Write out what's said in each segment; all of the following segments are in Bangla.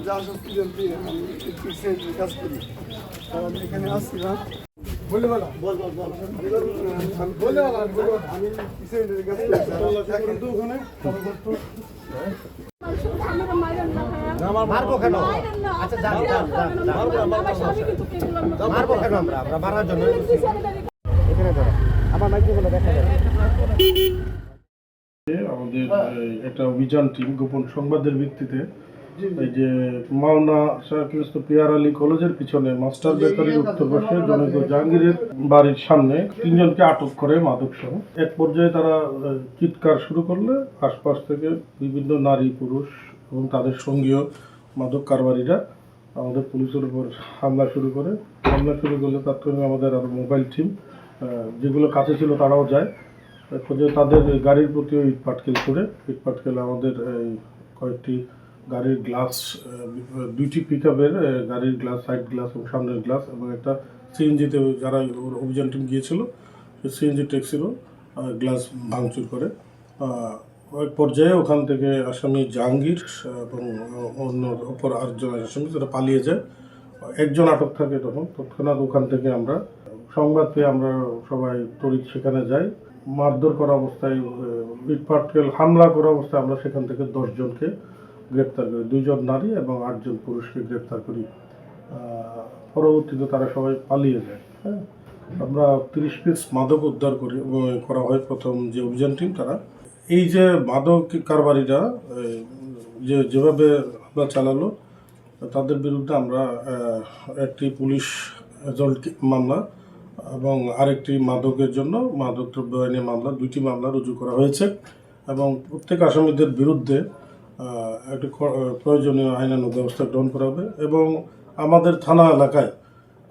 যা শক্তি জলদি আমি কাজ করি কারণ এখানে আসছিলাম বলে বলো বল বল বল আমি বলে আমি কিসের কাজ করি এখন তো ওখানে মারবো কেন? আচ্ছা যান যান যান মারবো কেন? আমরা মারার জন্য এখানে ধরো আমার মাইক্রোফোনে দেখা যাবে। আমাদের একটা অভিযান টিম গোপন সংবাদের ভিত্তিতে এই যে মাওনা শাহকিস্ত পিয়ার আলী কলেজের পিছনে মাস্টার বেকারির উত্তর পাশে জনৈক জাহাঙ্গীরের বাড়ির সামনে 3 জনকে আটক করে মাদক সহ। এক পর্যায়ে তারা চিৎকার শুরু করলে আশপাশ থেকে বিভিন্ন নারী পুরুষ এবং তাদের সঙ্গীয় মাদক কারবারিরা আমাদের পুলিশের উপর হামলা শুরু করলে তাৎক্ষণিক আমাদের আরও মোবাইল টিম যেগুলো কাছে ছিল তারাও যায়। তাদের গাড়ির প্রতিও ইট পাটকেল আমাদের কয়েকটি গাড়ির গ্লাস, 2টি পিকআপের গাড়ির গ্লাস, সাইড গ্লাস এবং সামনের গ্লাস এবং একটা সিএনজিতে যারা অভিযান টিম গিয়েছিল সেই সিএনজি ট্যাক্সিরও গ্লাস ভাঙচুর করে। এক পর্যায়ে ওখান থেকে আসামি জাহাঙ্গীর এবং অন্য অপর আরেকজন আসামি তারা পালিয়ে যায়। একজন আটক থাকে তখন। তৎক্ষণাৎ ওখান থেকে আমরা সংবাদ পেয়ে আমরা সবাই তড়িৎ সেখানে যাই। মারধর করা অবস্থায়, ইটপাটকেল হামলা করা অবস্থায় আমরা সেখান থেকে 10 জনকে গ্রেপ্তার করি, 2 জন নারী এবং 8 জন পুরুষকে গ্রেপ্তার করি। পরবর্তীতে তারা সবাই পালিয়ে যায়। হ্যাঁ, আমরা 30 পিস মাদক উদ্ধার করা হয় প্রথম যে অভিযান টিম তারা। এই যে মাদক কারবারিরা যেভাবে আমরা চালালো তাদের বিরুদ্ধে আমরা একটি পুলিশ অ্যাসল্ট মামলা এবং আরেকটি মাদকের জন্য মাদক দ্রব্য আইনে মামলা, 2টি মামলা রুজু করা হয়েছে এবং প্রত্যেক আসামিদের বিরুদ্ধে একটি প্রয়োজনীয় আইনানুগ ব্যবস্থা গ্রহণ করা হবে এবং আমাদের থানা এলাকায়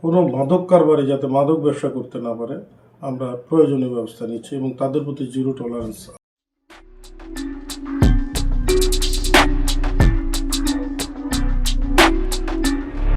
কোনো মাদক কারবারি যাতে মাদক ব্যবসা করতে না পারে আমরা প্রয়োজনীয় ব্যবস্থা নিচ্ছি এবং তাদের প্রতি 0 টলারেন্স